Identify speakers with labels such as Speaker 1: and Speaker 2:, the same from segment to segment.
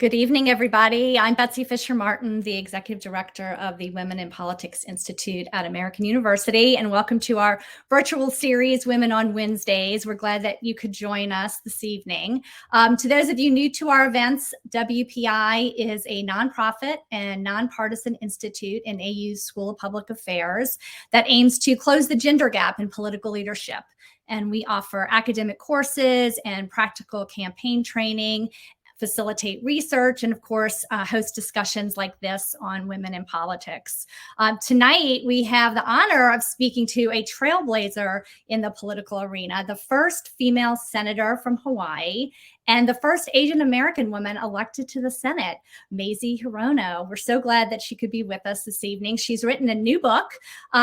Speaker 1: Good evening, everybody. I'm Betsy Fischer Martin, the Executive Director of the Women in Politics Institute at American University, and welcome to our virtual series, Women on Wednesdays. We're glad that you could join us this evening. To those of you new to our events, WPI is a nonprofit and nonpartisan institute in AU's School of Public Affairs that aims to close the gender gap in political leadership. And we offer academic courses and practical campaign training, facilitate research, and of course, host discussions like this on women in politics. Tonight, we have the honor of speaking to a trailblazer in the political arena, the first female senator from Hawaii, and the first Asian American woman elected to the Senate, Mazie Hirono. We're so glad that she could be with us this evening. She's written a new book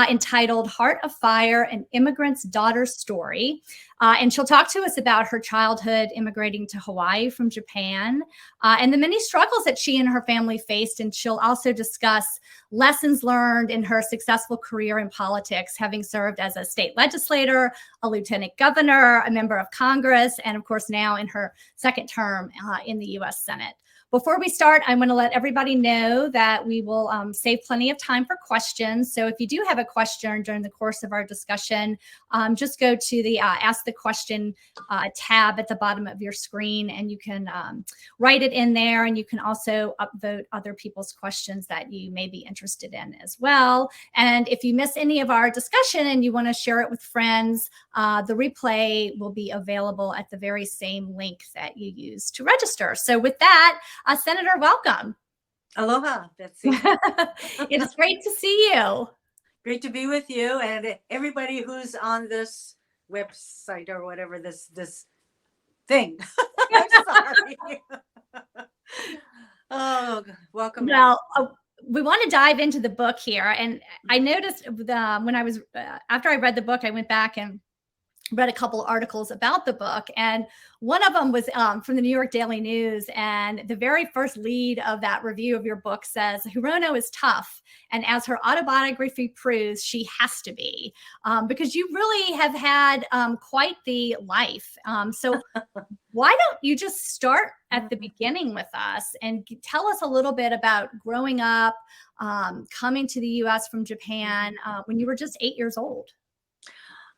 Speaker 1: entitled Heart of Fire, An Immigrant's Daughter's Story. And she'll talk to us about her childhood immigrating to Hawaii from Japan and the many struggles that she and her family faced. And she'll also discuss lessons learned in her successful career in politics, having served as a state legislator, a lieutenant governor, a member of Congress, and of course now in her second term in the U.S. Senate. Before we start, I want to let everybody know that we will save plenty of time for questions. So if you do have a question during the course of our discussion, just go to the Ask the Question tab at the bottom of your screen, and you can write it in there, and you can also upvote other people's questions that you may be interested in as well. And if you miss any of our discussion and you want to share it with friends, the replay will be available at the very same link that you used to register. So with that, Senator, welcome.
Speaker 2: Aloha, Betsy.
Speaker 1: It is great to see you.
Speaker 2: Great to be with you and everybody who's on this website or whatever, this thing. I'm sorry. Oh, welcome.
Speaker 1: Well, we want to dive into the book here. And I noticed when I was, after I read the book, I went back and read a couple articles about the book, and one of them was from the New York Daily News, and the very first lead of that review of your book says, Hirono is tough, and as her autobiography proves, she has to be, because you really have had quite the life. So why don't you just start at the beginning with us and tell us a little bit about growing up, coming to the U.S. from Japan when you were just 8 years old?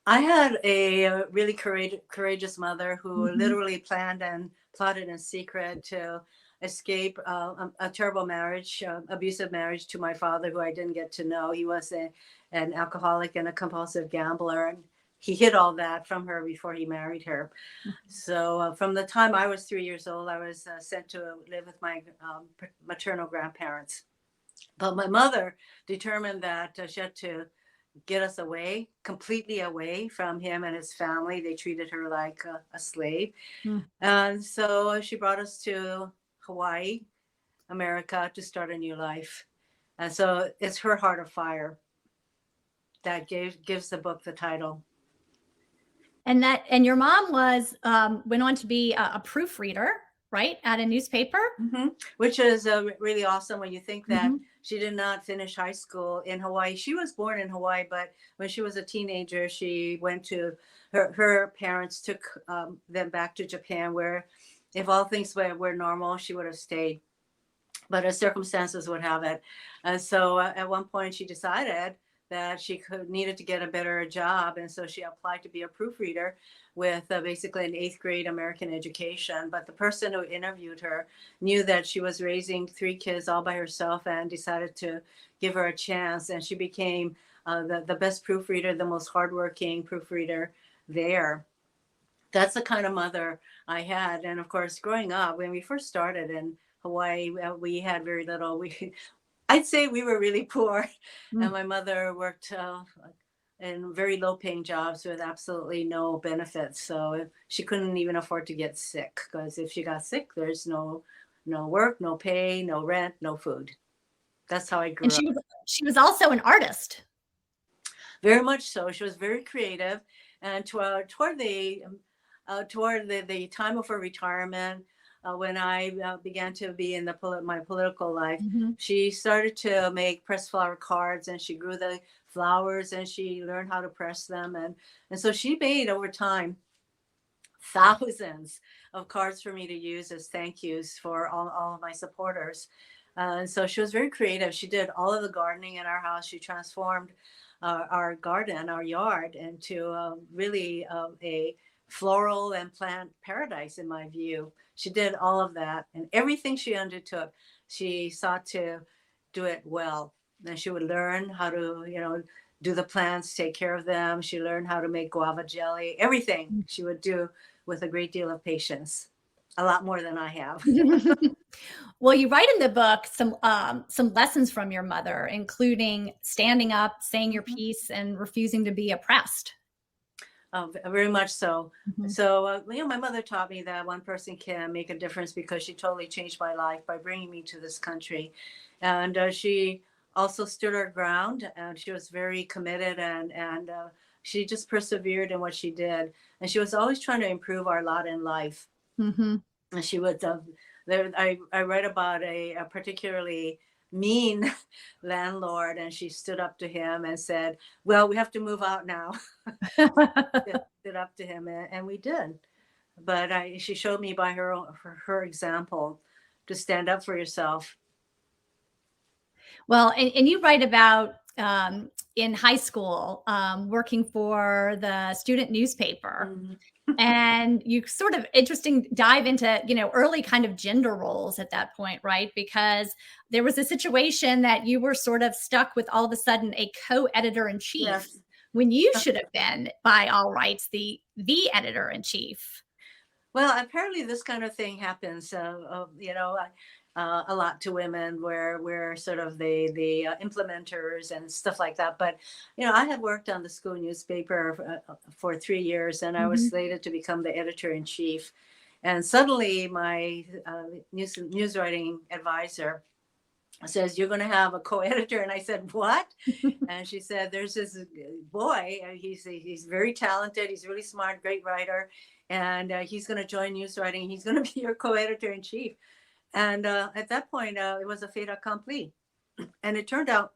Speaker 2: I had a really courageous mother who literally planned and plotted in secret to escape a terrible marriage, abusive marriage to my father, who I didn't get to know. He was an alcoholic and a compulsive gambler, and he hid all that from her before he married her. So from the time I was 3 years old, I was sent to live with my maternal grandparents. But my mother determined that she had to get us away, completely away from him and his family. They treated her like a slave. And so she brought us to Hawaii, America, to start a new life. And so it's her Heart of Fire that gives the book the title.
Speaker 1: And your mom went on to be a proofreader, right, at a newspaper?
Speaker 2: Which is really awesome when you think that she did not finish high school in Hawaii. She was born in Hawaii, but when she was a teenager, she went to her parents took them back to Japan, where if all things were normal, she would have stayed. But as circumstances would have it. And so at one point she decided that she needed to get a better job. And so she applied to be a proofreader with basically an 8th grade American education. But the person who interviewed her knew that she was raising 3 kids all by herself and decided to give her a chance. And she became the best proofreader, the most hardworking proofreader there. That's the kind of mother I had. And of course, growing up, when we first started in Hawaii, we had very little. I'd say we were really poor. And my mother worked in very low paying jobs with absolutely no benefits. So she couldn't even afford to get sick, because if she got sick, there's no work, no pay, no rent, no food. That's how I grew up.
Speaker 1: She was also an artist.
Speaker 2: Very much so. She was very creative. And toward the time of her retirement, when I began to be in my political life, she started to make pressed flower cards, and she grew the flowers, and she learned how to press them. And so she made, over time, thousands of cards for me to use as thank yous for all of my supporters. And so she was very creative. She did all of the gardening in our house. She transformed our garden, our yard, into really a floral and plant paradise, in my view. She did all of that, and everything she undertook, she sought to do it well. And she would learn how to, do the plants, take care of them. She learned how to make guava jelly. Everything she would do with a great deal of patience, a lot more than I have.
Speaker 1: Well, you write in the book some lessons from your mother, including standing up, saying your piece, and refusing to be oppressed.
Speaker 2: Very much so. So, my mother taught me that one person can make a difference, because she totally changed my life by bringing me to this country. And she also stood her ground, and she was very committed, and she just persevered in what she did. And she was always trying to improve our lot in life. And she would, I read about a particularly mean landlord, and she stood up to him and said, well, we have to move out now. Stood up to him, and we did. But she showed me by her example to stand up for yourself.
Speaker 1: Well, and you write about in high school working for the student newspaper. And you sort of interesting dive into, early kind of gender roles at that point, right? Because there was a situation that you were sort of stuck with all of a sudden a co-editor in chief. Yes. When you should have been, by all rights, the editor in chief.
Speaker 2: Well, apparently this kind of thing happens, a lot to women, where we're sort of the implementers and stuff like that. But, I had worked on the school newspaper for 3 years, and I was slated to become the editor in chief. And suddenly my news writing advisor says, you're going to have a co-editor. And I said, what? And she said, there's this boy, he's very talented. He's really smart, great writer. And he's going to join news writing. He's going to be your co-editor in chief. And at that point, it was a fait accompli. And it turned out,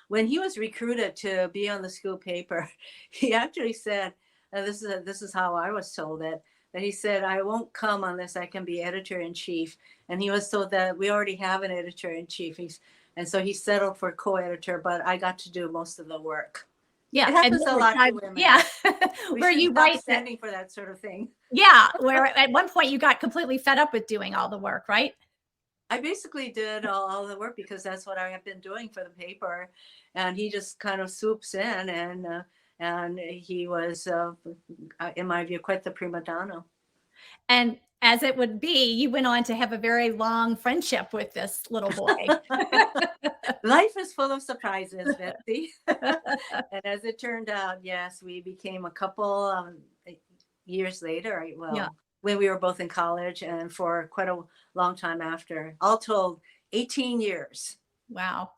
Speaker 2: when he was recruited to be on the school paper, he actually said, this is how I was told it, that he said, I won't come unless I can be editor in chief. And he was told that we already have an editor in chief. And so he settled for co-editor, but I got to do most of the work.
Speaker 1: Yeah,
Speaker 2: it happens a lot to women.
Speaker 1: Yeah,
Speaker 2: where you write standing for that sort of thing.
Speaker 1: Yeah, where at one point you got completely fed up with doing all the work, right?
Speaker 2: I basically did all the work because that's what I have been doing for the paper, and he just kind of swoops in, and he was, in my view, quite the prima donna.
Speaker 1: And as it would be, you went on to have a very long friendship with this little boy.
Speaker 2: Life is full of surprises, Betsy. And as it turned out, yes, we became a couple years later. Well, yeah. When we were both in college, and for quite a long time after. All told, 18 years.
Speaker 1: Wow.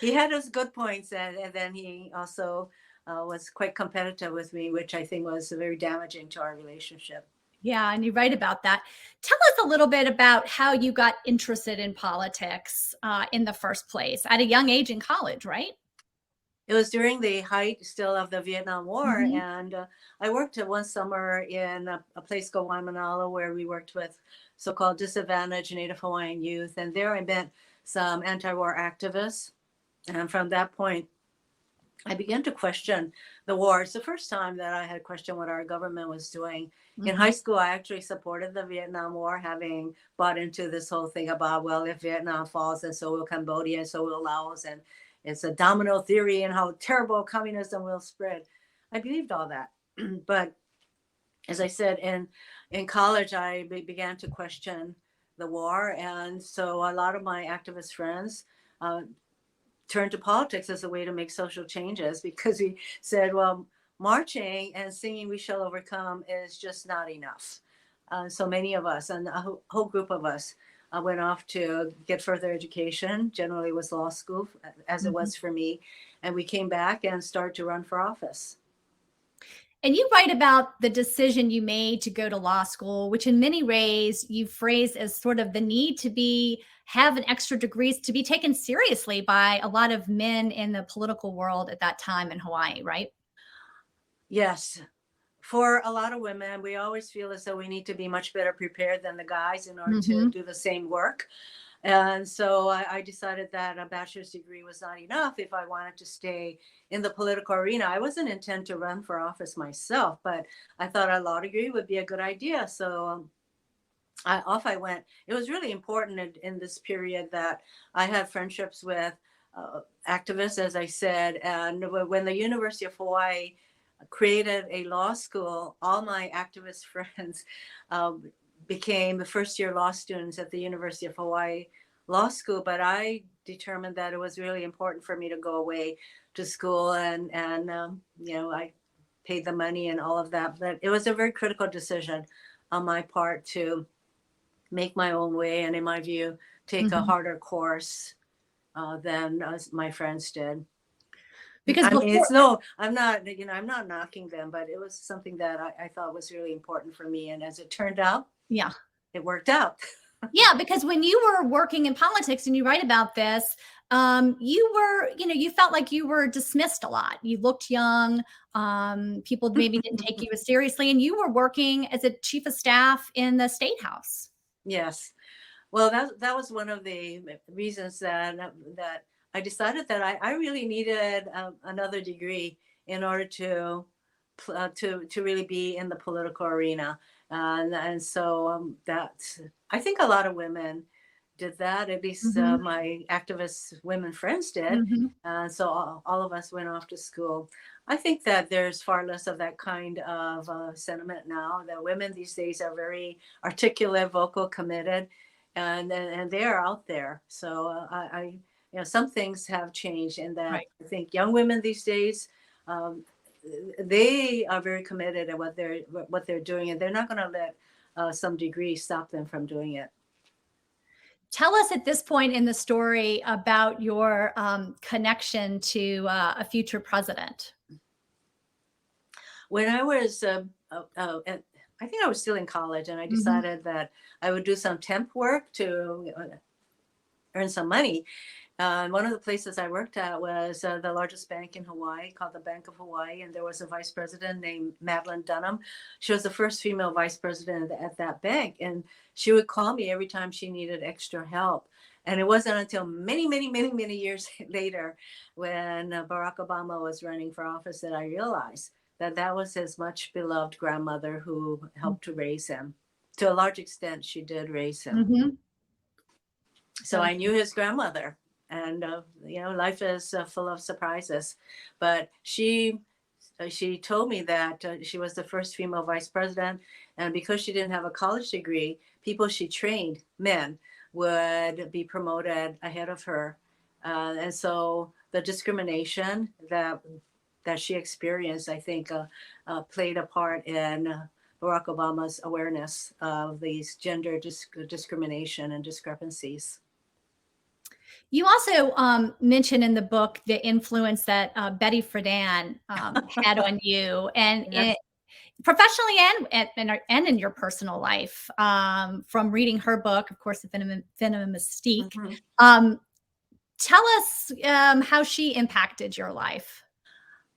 Speaker 2: He had his good points, and then he also was quite competitive with me, which I think was very damaging to our relationship.
Speaker 1: Yeah, and you write about that. Tell us a little bit about how you got interested in politics in the first place at a young age in college, right?
Speaker 2: It was during the height still of the Vietnam War, and I worked one summer in a place called Waimanalo, where we worked with so-called disadvantaged Native Hawaiian youth, and there I met some anti-war activists, and from that point, I began to question the war. It's the first time that I had questioned what our government was doing. In high school, I actually supported the Vietnam War, having bought into this whole thing about, well, if Vietnam falls, then so will Cambodia, and so will Laos, and it's a domino theory and how terrible communism will spread. I believed all that. But as I said, in college, I began to question the war. And so a lot of my activist friends turned to politics as a way to make social changes, because we said, well, marching and singing "We Shall Overcome" is just not enough. So many of us, and a whole group of us, went off to get further education. Generally it was law school, as it was for me. And we came back and started to run for office.
Speaker 1: And you write about the decision you made to go to law school, which in many ways you phrase as sort of the need to have an extra degrees to be taken seriously by a lot of men in the political world at that time in Hawaii, right?
Speaker 2: Yes. for a lot of women, we always feel as though we need to be much better prepared than the guys in order to do the same work. And so I decided that a bachelor's degree was not enough if I wanted to stay in the political arena. I wasn't intent to run for office myself, but I thought a law degree would be a good idea. So off I went. It was really important in this period that I had friendships with activists, as I said. And when the University of Hawaii created a law school, all my activist friends became the first year law students at the University of Hawaii Law School. But I determined that it was really important for me to go away to school, and you know, I paid the money and all of that. But it was a very critical decision on my part to make my own way, and in my view, take a harder course than my friends did.
Speaker 1: Because
Speaker 2: I mean, it's no, I'm not, you know, I'm not knocking them, but it was something that I thought was really important for me. And as it turned out,
Speaker 1: yeah,
Speaker 2: it worked out.
Speaker 1: Yeah, because when you were working in politics and you write about this, you were, you know, you felt like you were dismissed a lot. You looked young. People maybe didn't take you as seriously, and you were working as a chief of staff in the State House.
Speaker 2: Yes. Well, that was one of the reasons that I decided that I really needed another degree in order to really be in the political arena, and so that I think a lot of women did that. At least my activist women friends did. So all of us went off to school. I think that there's far less of that kind of sentiment now. That women these days are very articulate, vocal, committed, and they are out there. So I you know, some things have changed in that.
Speaker 1: Right.
Speaker 2: I think young women these days, they are very committed at what they're doing, and they're not going to let some degree stop them from doing it.
Speaker 1: Tell us at this point in the story about your connection to a future president.
Speaker 2: When I was, I think I was still in college, and I decided that I would do some temp work to earn some money. One of the places I worked at was the largest bank in Hawaii, called the Bank of Hawaii, and there was a vice president named Madeline Dunham. She was the first female vice president at that bank, and she would call me every time she needed extra help. And it wasn't until many, many, many, many years later, when Barack Obama was running for office, that I realized that that was his much beloved grandmother who helped to raise him. To a large extent, she did raise him. So I knew his grandmother. And, you know, life is full of surprises. But she told me that she was the first female vice president. And because she didn't have a college degree, people she trained, men, would be promoted ahead of her. And so the discrimination that she experienced, I think, played a part in Barack Obama's awareness of these gender discrimination and discrepancies.
Speaker 1: You also mention in the book the influence that Betty Friedan had on you, and
Speaker 2: Yes.
Speaker 1: Professionally and in your personal life, from reading her book, of course, The Feminine Mystique. Tell us how she impacted your life.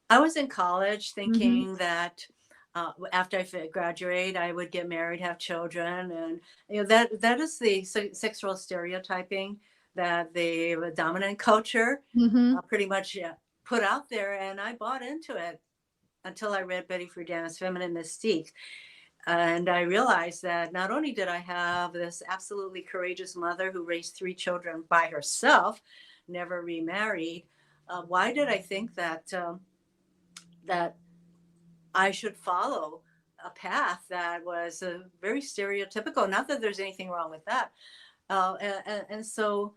Speaker 2: I was in college thinking that after I graduate, I would get married, have children, and you know that is the sexual stereotyping that the dominant culture pretty much put out there, and I bought into it until I read Betty Friedan's Feminine Mystique. And I realized that not only did I have this absolutely courageous mother who raised 3 children by herself, never remarried, why did I think that that I should follow a path that was very stereotypical? Not that there's anything wrong with that. And so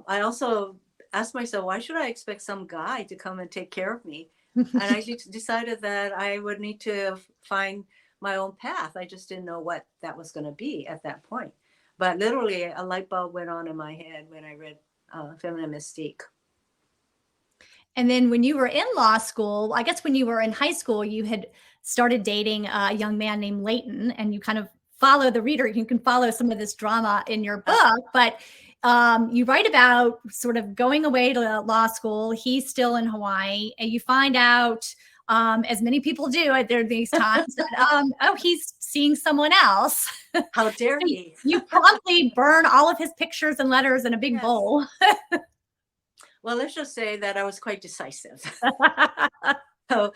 Speaker 2: I also asked myself, why should I expect some guy to come and take care of me? And I decided that I would need to find my own path. I just didn't know what that was going to be at that point. But literally a light bulb went on in my head when I read Feminine Mystique.
Speaker 1: And then when you were in law school, I guess when you were in high school, you had started dating a young man named Leighton, and you kind of follow the reader. You can follow some of this drama in your book, but you write about sort of going away to law school. He's still in Hawaii, and you find out as many people do at these times, that, oh, he's seeing someone else.
Speaker 2: How dare
Speaker 1: So
Speaker 2: he?
Speaker 1: you promptly burn all of his pictures and letters in a big
Speaker 2: Yes.
Speaker 1: bowl.
Speaker 2: Well, let's just say that I was quite decisive. So,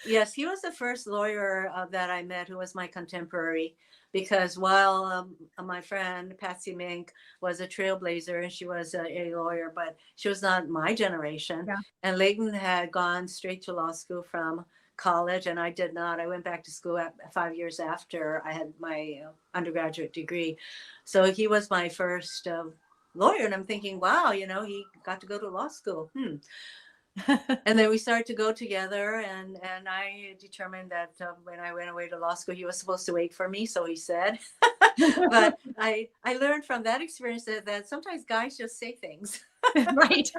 Speaker 2: yes, he was the first lawyer that I met who was my contemporary. Because while my friend Patsy Mink was a trailblazer and she was a lawyer, but she was not my generation.
Speaker 1: Yeah.
Speaker 2: And Leighton had gone straight to law school from college, and I did not. I went back to school 5 years after I had my undergraduate degree. So he was my first lawyer, and I'm thinking, wow, he got to go to law school. And then we started to go together, and I determined that when I went away to law school, he was supposed to wait for me, so he said. But I learned from that experience that sometimes guys just say things.
Speaker 1: Right.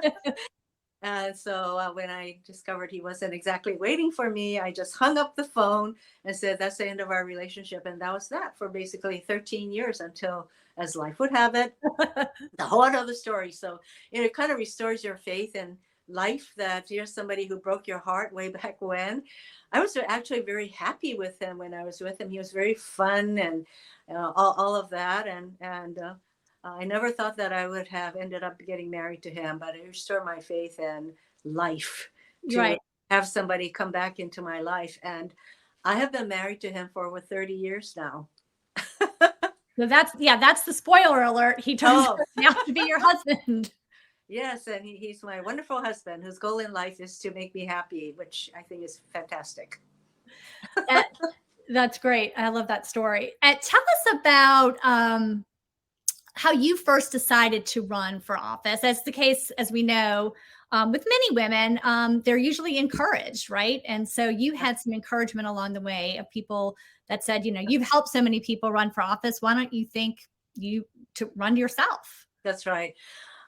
Speaker 2: And so when I discovered he wasn't exactly waiting for me, I just hung up the phone and said, that's the end of our relationship. And that was that for basically 13 years until, as life would have it, the whole other story. So it kind of restores your faith in life that you're somebody who broke your heart way back when. I was actually very happy with him when I was with him. He was very fun and all of that. And I never thought that I would have ended up getting married to him, but it restored my faith in life to
Speaker 1: Right.
Speaker 2: have somebody come back into my life. And I have been married to him for over 30 years now.
Speaker 1: So that's the spoiler alert. He turns out to be your husband.
Speaker 2: Yes, and he's my wonderful husband whose goal in life is to make me happy, which I think is fantastic.
Speaker 1: That's great. I love that story. Tell us about how you first decided to run for office. As the case, as we know, with many women, they're usually encouraged, right? And so you had some encouragement along the way of people that said, you've helped so many people run for office. Why don't you think you to run yourself?
Speaker 2: That's right.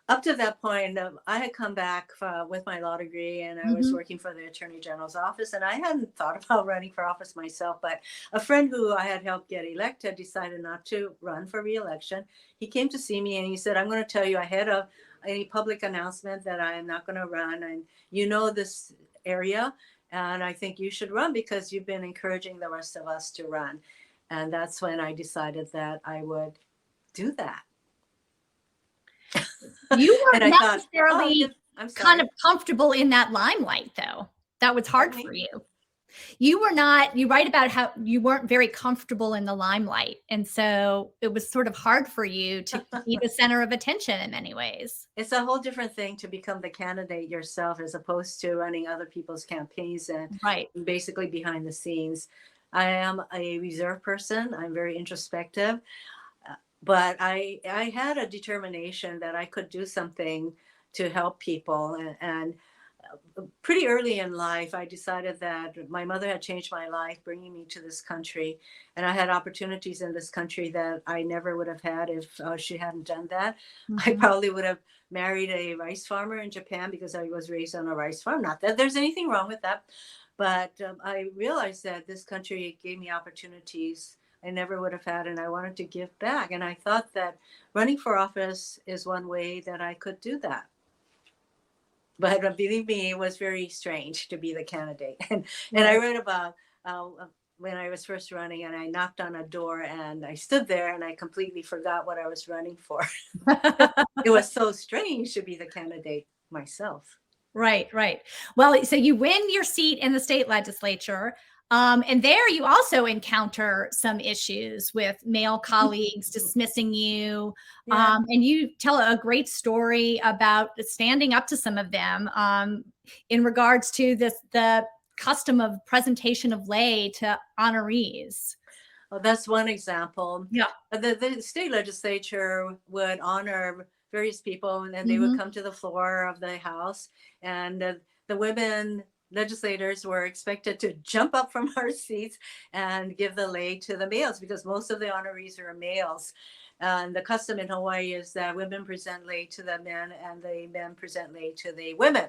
Speaker 2: Up to that point, I had come back with my law degree, and I was working for the Attorney General's office, and I hadn't thought about running for office myself, but a friend who I had helped get elected decided not to run for re-election. He came to see me and he said, I'm going to tell you ahead of any public announcement that I am not going to run, and this area, and I think you should run because you've been encouraging the rest of us to run. And that's when I decided that I would do that.
Speaker 1: You weren't
Speaker 2: And I
Speaker 1: necessarily kind of comfortable in that limelight, though. That was hard for you. You write about how you weren't very comfortable in the limelight. And so it was sort of hard for you to be the center of attention in many ways.
Speaker 2: It's a whole different thing to become the candidate yourself as opposed to running other people's campaigns and basically behind the scenes. I am a reserved person. I'm very introspective. But I had a determination that I could do something to help people. And pretty early in life, I decided that my mother had changed my life, bringing me to this country. And I had opportunities in this country that I never would have had if she hadn't done that. I probably would have married a rice farmer in Japan because I was raised on a rice farm. Not that there's anything wrong with that. But I realized that this country gave me opportunities I never would have had, and I wanted to give back. And I thought that running for office is one way that I could do that. But believe me, it was very strange to be the candidate. And I read about when I was first running, and I knocked on a door, and I stood there, and I completely forgot what I was running for. It was so strange to be the candidate myself.
Speaker 1: Right. Well, so you win your seat in the state legislature. And there you also encounter some issues with male colleagues dismissing you. And you tell a great story about standing up to some of them in regards to the custom of presentation of lay to honorees.
Speaker 2: Well, that's one example.
Speaker 1: Yeah.
Speaker 2: The state legislature would honor various people, and then they would come to the floor of the House, and the women legislators were expected to jump up from our seats and give the lei to the males because most of the honorees are males. And the custom in Hawaii is that women present lei to the men and the men present lei to the women.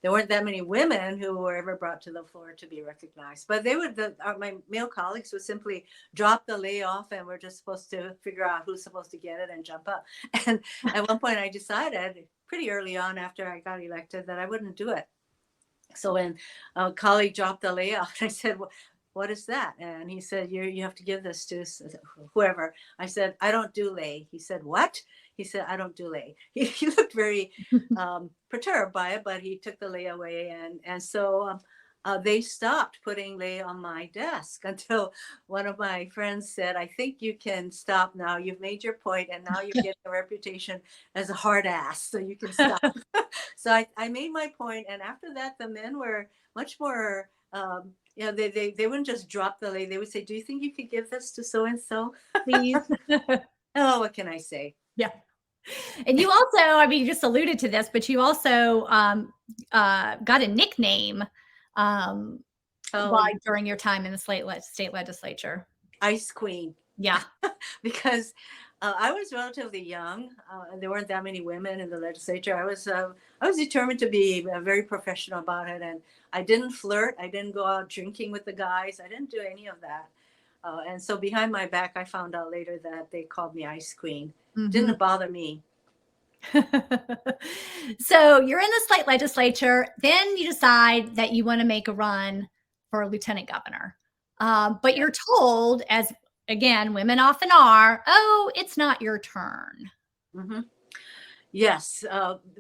Speaker 2: There weren't that many women who were ever brought to the floor to be recognized, but they would, my male colleagues would simply drop the lei off, and we're just supposed to figure out who's supposed to get it and jump up. And at one point I decided pretty early on after I got elected that I wouldn't do it. So when a colleague dropped the layout, I said, what is that? And he said, you have to give this to whoever. I said, I don't do lay. He said, what? He said, I don't do lay. He looked very perturbed by it, but he took the lay away. And so they stopped putting lay on my desk until one of my friends said, I think you can stop now. You've made your point, and now you're getting a reputation as a hard ass, so you can stop. So I made my point, and after that, the men were much more, they wouldn't just drop the lay. They would say, do you think you could give this to so-and-so, please? Oh, what can I say?
Speaker 1: Yeah. And you also, I mean, you just alluded to this, but you also got a nickname during your time in the state legislature.
Speaker 2: Ice Queen.
Speaker 1: Yeah.
Speaker 2: Because I was relatively young. There weren't that many women in the legislature. I was determined to be very professional about it, and I didn't flirt. I didn't go out drinking with the guys. I didn't do any of that. And so behind my back, I found out later that they called me Ice Queen. Mm-hmm. Didn't bother me.
Speaker 1: So you're in the state legislature. Then you decide that you want to make a run for lieutenant governor. But you're told, as again, women often are, oh, it's not your turn.
Speaker 2: Mm-hmm. Yes,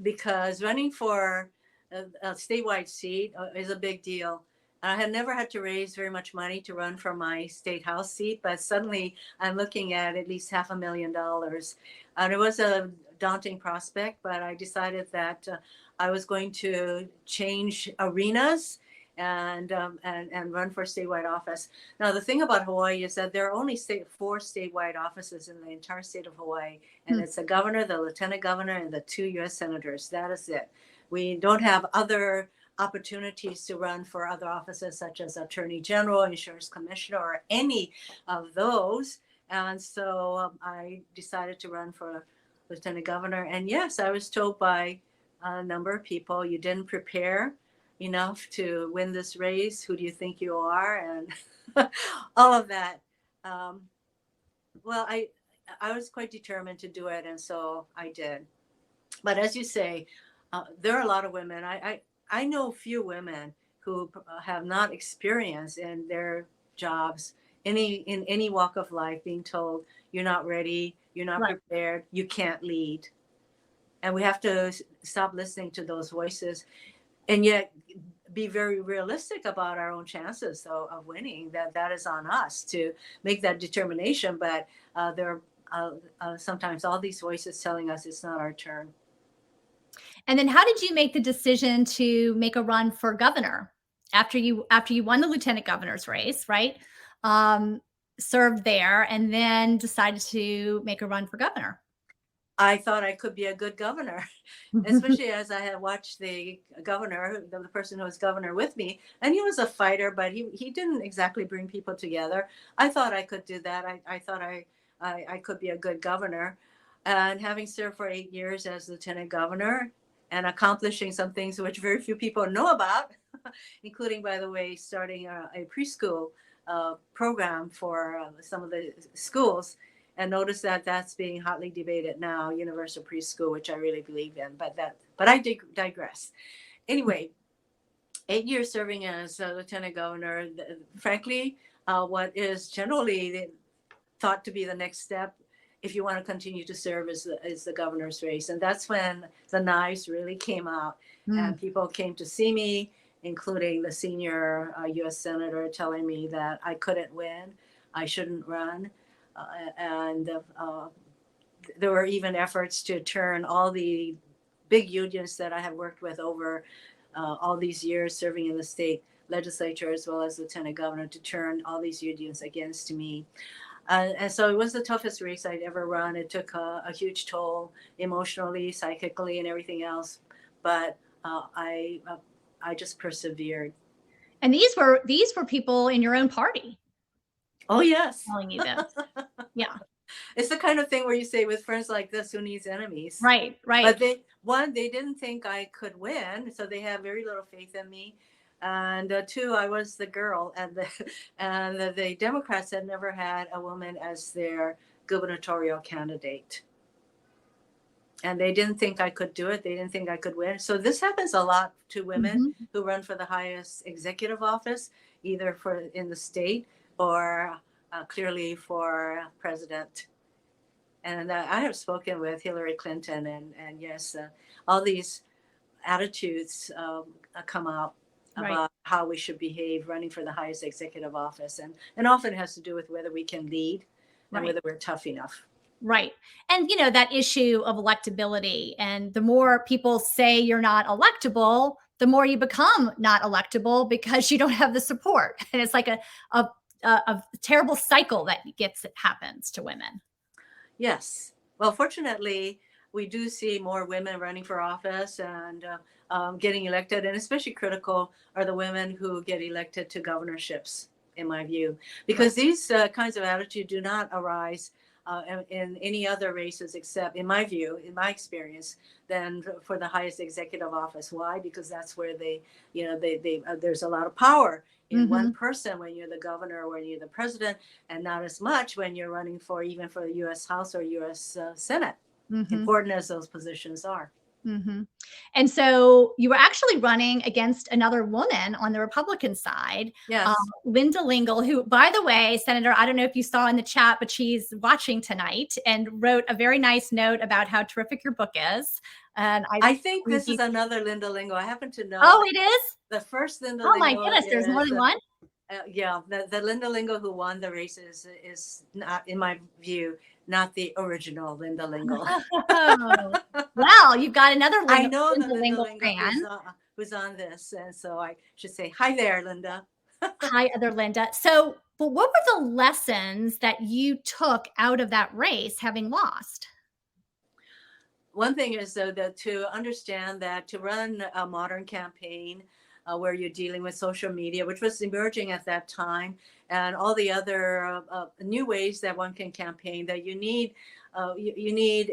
Speaker 2: because running for a statewide seat is a big deal. I had never had to raise very much money to run for my state house seat, but suddenly I'm looking at least $500,000. And it was a daunting prospect, but I decided that I was going to change arenas and run for statewide office. Now, the thing about Hawaii is that there are only 4 statewide offices in the entire state of Hawaii, and it's the governor, the lieutenant governor, and the 2 U.S. senators. That is it. We don't have other opportunities to run for other offices such as attorney general, insurance commissioner, or any of those. And so I decided to run for lieutenant governor. And yes, I was told by a number of people, you didn't prepare enough to win this race. Who do you think you are? And all of that. Well, I was quite determined to do it, and so I did. But as you say, there are a lot of women. I know few women who have not experienced in their jobs, in any walk of life, being told you're not ready, you're not prepared, you can't lead. And we have to stop listening to those voices, and yet be very realistic about our own chances of winning. That is on us to make that determination. But there are sometimes all these voices telling us it's not our turn.
Speaker 1: And then how did you make the decision to make a run for governor after you won the lieutenant governor's race, right? Served there and then decided to make a run for governor?
Speaker 2: I thought I could be a good governor, especially as I had watched the governor, the person who was governor with me, and he was a fighter, but he didn't exactly bring people together. I thought I could do that. I thought I could be a good governor. And having served for 8 years as lieutenant governor and accomplishing some things which very few people know about, including, by the way, starting a preschool program for some of the schools. And notice that that's being hotly debated now, universal preschool, which I really believe in. But I digress. Anyway, 8 years serving as lieutenant governor. Frankly, what is generally thought to be the next step, if you want to continue to serve, is the governor's race. And that's when the knives really came out, and people came to see me, including the senior U.S. senator, telling me that I couldn't win, I shouldn't run. And there were even efforts to turn all the big unions that I have worked with over all these years serving in the state legislature as well as lieutenant governor, to turn all these unions against me. And so it was the toughest race I'd ever run. It took a huge toll emotionally, psychically, and everything else. But I just persevered.
Speaker 1: And these were people in your own party.
Speaker 2: Oh, yes.
Speaker 1: Telling you this. Yeah.
Speaker 2: It's the kind of thing where you say, with friends like this, who needs enemies?
Speaker 1: Right.
Speaker 2: But they didn't think I could win, so they had very little faith in me. And 2, I was the girl, and the Democrats had never had a woman as their gubernatorial candidate. and they didn't think I could do it. They didn't think I could win. So this happens a lot to women who run for the highest executive office, either for in the state or clearly for president. And I have spoken with Hillary Clinton, and yes, all these attitudes come out about how we should behave running for the highest executive office, and often has to do with whether we can lead and whether we're tough enough.
Speaker 1: Right. And, you know, that issue of electability, and the more people say you're not electable, the more you become not electable because you don't have the support. And it's like a terrible cycle that happens to women.
Speaker 2: Yes. Well, fortunately, we do see more women running for office and getting elected, and especially critical are the women who get elected to governorships, in my view, because these kinds of attitudes do not arise in any other races except, in my view, in my experience, than for the highest executive office. Why? Because that's where there's a lot of power in one person when you're the governor or when you're the president, and not as much when you're running for even for the U.S. House or U.S. Senate, important as those positions are.
Speaker 1: And so you were actually running against another woman on the Republican side, Lingle, who, by the way, Senator, I don't know if you saw in the chat, but she's watching tonight and wrote a very nice note about how terrific your book is. And
Speaker 2: I think this is another Lingle. I happen to know.
Speaker 1: Oh, it is?
Speaker 2: The first Lingle.
Speaker 1: Oh my goodness, there's more than one?
Speaker 2: Yeah, the Lingle who won the race is not, in my view, not the original Lingle.
Speaker 1: Oh, well, you've got another
Speaker 2: I know the
Speaker 1: Lingle fan
Speaker 2: who's on this, and so I should say hi there, Linda.
Speaker 1: Hi, other Linda. So, but what were the lessons that you took out of that race, having lost?
Speaker 2: One thing is, though, that to understand that to run a modern campaign where you're dealing with social media, which was emerging at that time, and all the other new ways that one can campaign, that you need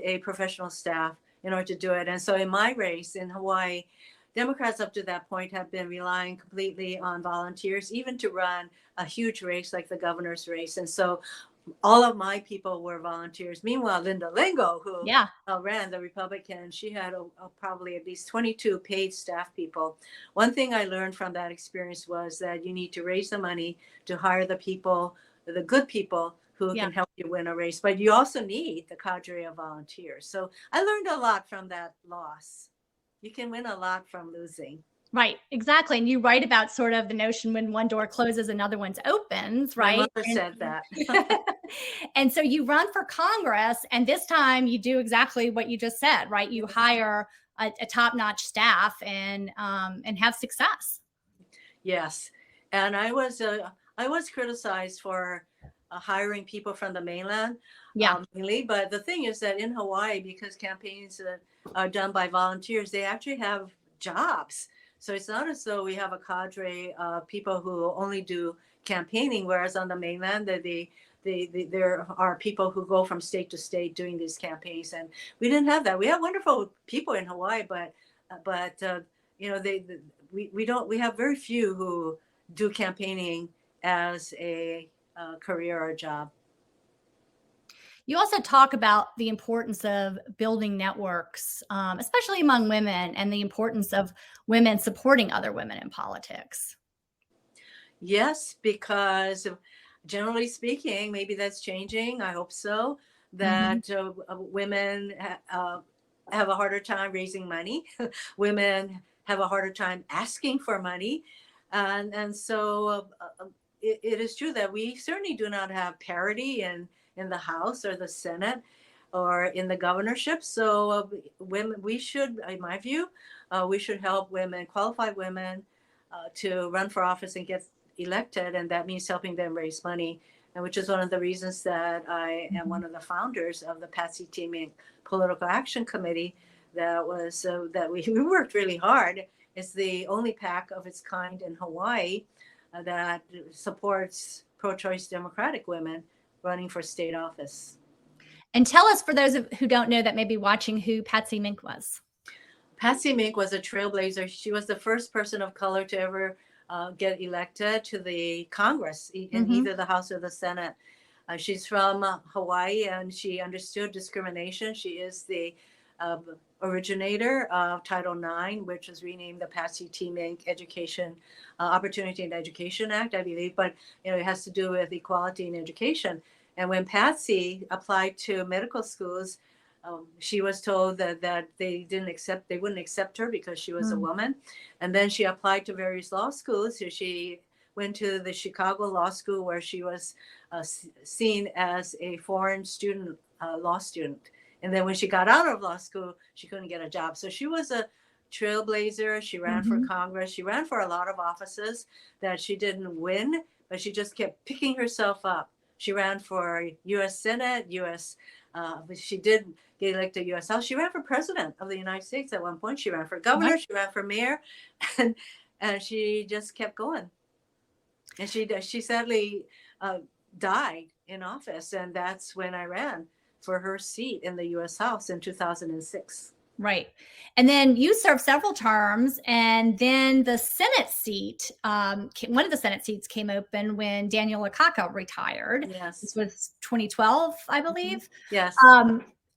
Speaker 2: a professional staff in order to do it. And so in my race in Hawaii, Democrats up to that point have been relying completely on volunteers, even to run a huge race like the governor's race. And so all of my people were volunteers. Meanwhile, Lingle, who ran the Republican, she had probably at least 22 paid staff people. One thing I learned from that experience was that you need to raise the money to hire the people, the good people who can help you win a race. But you also need the cadre of volunteers. So I learned a lot from that loss. You can win a lot from losing.
Speaker 1: Right, exactly. And you write about sort of the notion when one door closes, another one opens, right?
Speaker 2: My mother said that.
Speaker 1: And so you run for Congress, and this time you do exactly what you just said, right? You hire a top-notch staff and have success.
Speaker 2: Yes, and I was criticized for hiring people from the mainland, mainly. But the thing is that in Hawaii, because campaigns are done by volunteers, they actually have jobs. So it's not as though we have a cadre of people who only do campaigning, whereas on the mainland, there are people who go from state to state doing these campaigns, and we didn't have that. We have wonderful people in Hawaii, but you know, we have very few who do campaigning as a career or job.
Speaker 1: You also talk about the importance of building networks, especially among women, and the importance of women supporting other women in politics.
Speaker 2: Yes, because generally speaking, maybe that's changing. I hope so, that women have a harder time raising money. Women have a harder time asking for money. And so it is true that we certainly do not have parity in the House or the Senate or in the governorship. So women, we should, in my view, we should help women, qualified women, to run for office and get elected. And that means helping them raise money, and which is one of the reasons that I am one of the founders of the Patsy Mink Political Action Committee. That we worked really hard. It's the only PAC of its kind in Hawaii that supports pro-choice Democratic women running for state office.
Speaker 1: And tell us, for those who don't know that may be watching, who Patsy Mink was.
Speaker 2: Patsy Mink was a trailblazer. She was the first person of color to ever get elected to the Congress in either the House or the Senate. She's from Hawaii, and she understood discrimination. She is the originator of Title IX, which was renamed the Patsy Mink Education Opportunity and Education Act, I believe. But it has to do with equality in education. And when Patsy applied to medical schools, she was told that they wouldn't accept her because she was a woman. And then she applied to various law schools. So she went to the Chicago Law School, where she was seen as a foreign student, law student. And then when she got out of law school, she couldn't get a job. So she was a trailblazer. She ran for Congress. She ran for a lot of offices that she didn't win, but she just kept picking herself up. She ran for U.S. Senate, she did get elected to U.S. House. She ran for president of the United States at one point. She ran for governor. She ran for mayor, and she just kept going. And she sadly died in office, and that's when I ran for her seat in the U.S. House in 2006.
Speaker 1: Right. And then you served several terms, and then the Senate seat, one of the Senate seats came open when Daniel Akaka retired.
Speaker 2: Yes.
Speaker 1: This was 2012, I believe.
Speaker 2: Yes.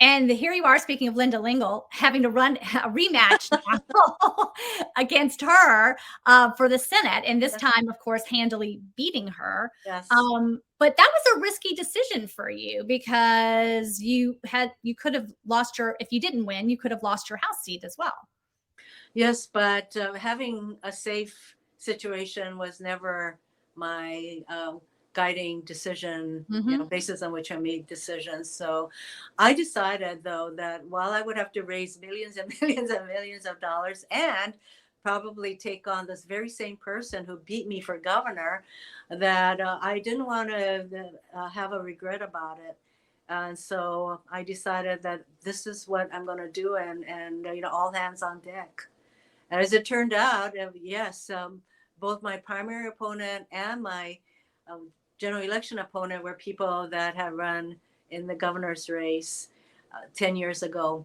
Speaker 1: And here you are, speaking of Linda Lingle, having to run a rematch now against her for the Senate. And this time, of course, handily beating her.
Speaker 2: Yes.
Speaker 1: But that was a risky decision for you, because you could have lost if you didn't win, you could have lost your House seat as well.
Speaker 2: Yes, but having a safe situation was never my guiding decision, basis on which I made decisions. So I decided, though, that while I would have to raise millions and millions and millions of dollars and probably take on this very same person who beat me for governor, that I didn't want to have a regret about it. And so I decided that this is what I'm going to do, and all hands on deck. And as it turned out, yes, both my primary opponent and my general election opponent were people that had run in the governor's race 10 years ago.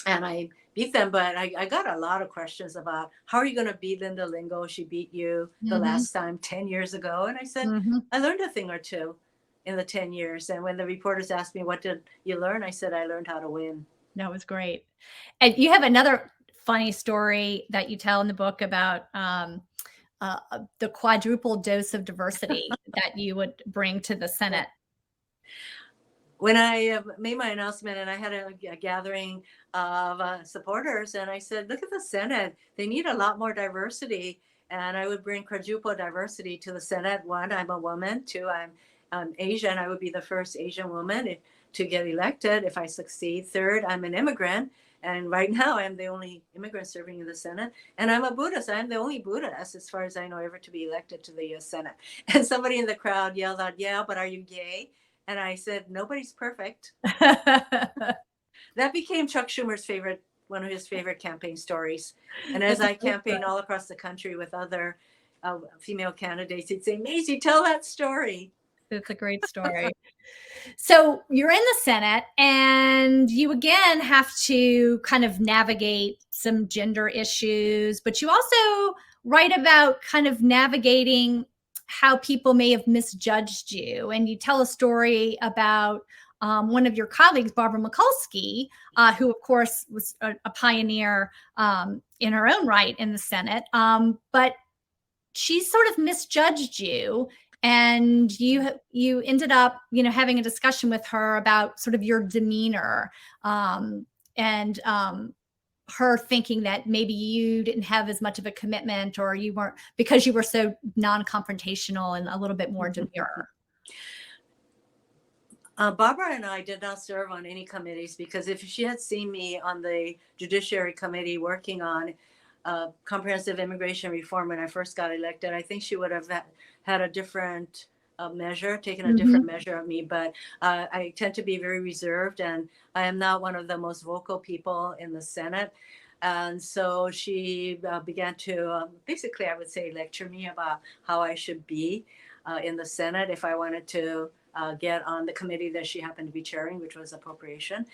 Speaker 2: And I beat them, but I got a lot of questions about, how are you going to beat Linda Lingle? She beat you the last time 10 years ago. And I said, I learned a thing or two in the 10 years. And when the reporters asked me, what did you learn? I said, I learned how to win.
Speaker 1: That was great. And you have another funny story that you tell in the book about the quadruple dose of diversity that you would bring to the Senate.
Speaker 2: When I made my announcement, and I had a gathering of supporters, and I said, look at the Senate. They need a lot more diversity. And I would bring quadruple diversity to the Senate. One, I'm a woman. Two, I'm Asian. I would be the first Asian woman to get elected if I succeed. Third, I'm an immigrant. And right now, I'm the only immigrant serving in the Senate. And I'm a Buddhist. I'm the only Buddhist, as far as I know, ever to be elected to the U.S. Senate. And somebody in the crowd yelled out, yeah, but are you gay? And I said, nobody's perfect. That became Chuck Schumer's one of his favorite campaign stories. And as I campaigned all across the country with other female candidates, he'd say, Mazie, tell that story.
Speaker 1: It's a great story. So you're in the Senate, and you again have to kind of navigate some gender issues, but you also write about kind of navigating how people may have misjudged you. And you tell a story about one of your colleagues, Barbara Mikulski, who, of course, was a pioneer in her own right in the Senate. But she sort of misjudged you. And you ended up, having a discussion with her about sort of your demeanor, and her thinking that maybe you didn't have as much of a commitment, or you weren't, because you were so non-confrontational and a little bit more demure.
Speaker 2: Barbara and I did not serve on any committees, because if she had seen me on the Judiciary Committee working on comprehensive immigration reform when I first got elected, I think she would have had a different measure, taken a different measure of me. But I tend to be very reserved, and I am not one of the most vocal people in the Senate. And so she began to basically, I would say, lecture me about how I should be in the Senate if I wanted to get on the committee that she happened to be chairing, which was appropriation.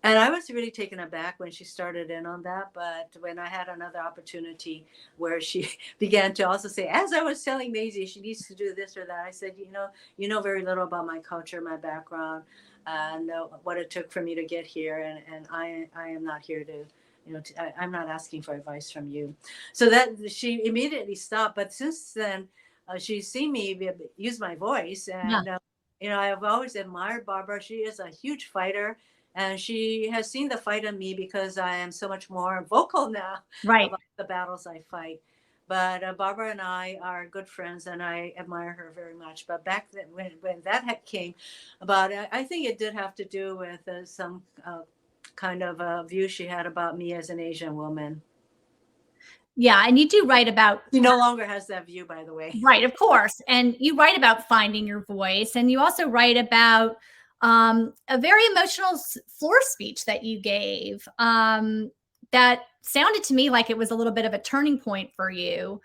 Speaker 2: And I was really taken aback when she started in on that. But when I had another opportunity where she began to also say, as I was telling Mazie, she needs to do this or that, I said, you know very little about my culture, my background, and what it took for me to get here. And I am not here to, I'm not asking for advice from you. So that she immediately stopped. But since then, she's seen me use my voice.
Speaker 1: Yeah.
Speaker 2: And, I've always admired Barbara. She is a huge fighter, and she has seen the fight in me because I am so much more vocal now
Speaker 1: Right.
Speaker 2: about the battles I fight. But Barbara and I are good friends, and I admire her very much. But back then, when that had came about, I think it did have to do with some kind of a view she had about me as an Asian woman.
Speaker 1: Yeah. And you do write about,
Speaker 2: She no longer has that view, by the way.
Speaker 1: right, of course. And you write about finding your voice. And you also write about a very emotional floor speech that you gave that sounded to me like it was a little bit of a turning point for you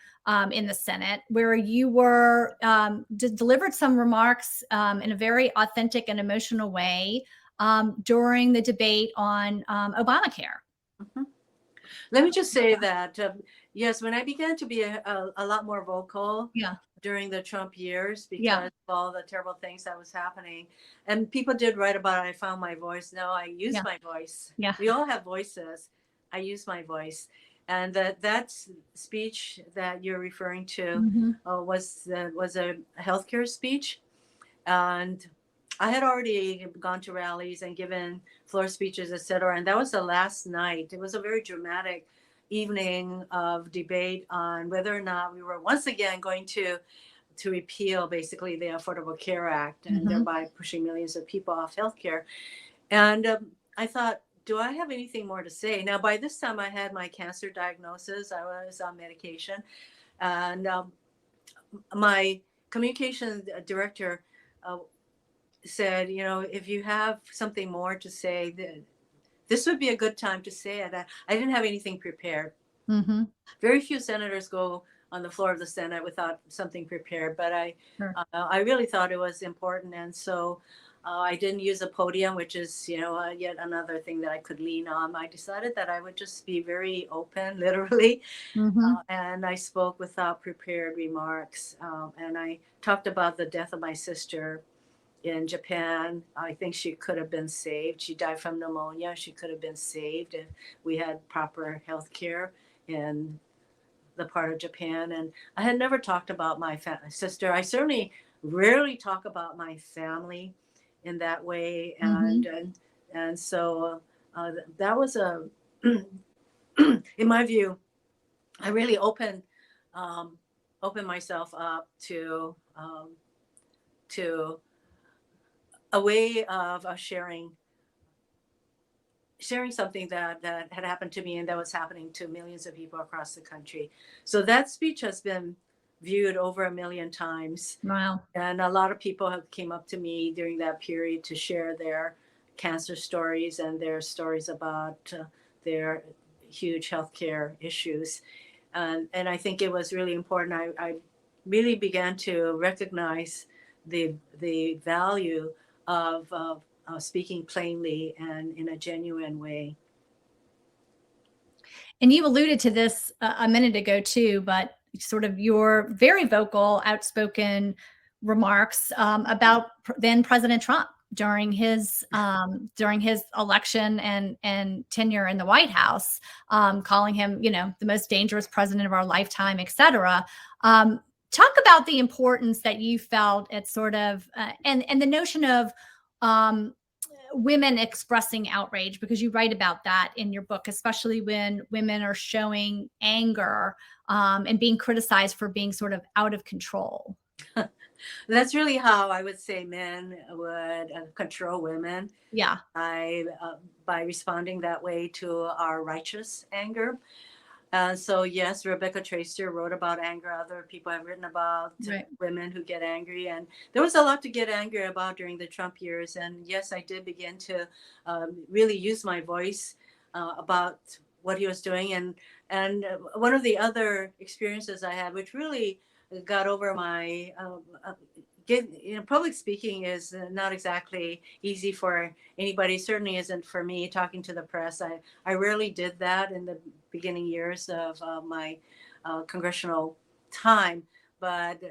Speaker 1: in the Senate, where you were delivered some remarks in a very authentic and emotional way during the debate on Obamacare.
Speaker 2: Mm-hmm. Let me just say that, yes, when I began to be a lot more vocal
Speaker 1: Yeah.
Speaker 2: during the Trump years because
Speaker 1: Yeah.
Speaker 2: of all the terrible things that was happening, and people did write about it, I found my voice. No, I use
Speaker 1: Yeah.
Speaker 2: my voice.
Speaker 1: Yeah.
Speaker 2: We all have voices. I use my voice. And that speech that you're referring to was a healthcare speech. And I had already gone to rallies and given floor speeches, etc. And that was the last night. It was a very dramatic evening of debate on whether or not we were once again going to repeal basically the Affordable Care Act and thereby pushing millions of people off healthcare. And I thought, do I have anything more to say? Now, by this time, I had my cancer diagnosis. I was on medication, and my communication director said, if you have something more to say, this would be a good time to say it. I didn't have anything prepared. Very few senators go on the floor of the Senate without something prepared, but I really thought it was important. And so I didn't use a podium, which is, yet another thing that I could lean on. I decided that I would just be very open, literally. And I spoke without prepared remarks. And I talked about the death of my sister in Japan. I think she could have been saved. She died from pneumonia. She could have been saved if we had proper health care in the part of Japan. And I had never talked about my sister. I certainly rarely talk about my family in that way. And so that was in my view, I really opened myself up to a way of sharing something that had happened to me and that was happening to millions of people across the country. So that speech has been viewed over 1 million times.
Speaker 1: Wow.
Speaker 2: And a lot of people have came up to me during that period to share their cancer stories and their stories about their huge healthcare issues. And I think it was really important. I really began to recognize the value of speaking plainly and in a genuine way.
Speaker 1: And you alluded to this a minute ago too, but sort of your very vocal, outspoken remarks about then President Trump during his election and tenure in the White House, calling him, the most dangerous president of our lifetime, et cetera. Talk about the importance that you felt at sort of and the notion of women expressing outrage, because you write about that in your book, especially when women are showing anger and being criticized for being sort of out of control.
Speaker 2: That's really how I would say men would control women.
Speaker 1: Yeah.
Speaker 2: By responding that way to our righteous anger. So yes, Rebecca Traister wrote about anger. Other people have written about women who get angry, and there was a lot to get angry about during the Trump years. And yes, I did begin to really use my voice about what he was doing. And one of the other experiences I had, which really got over my public speaking is not exactly easy for anybody. Certainly isn't for me. Talking to the press, I rarely did that in the beginning years of my congressional time. But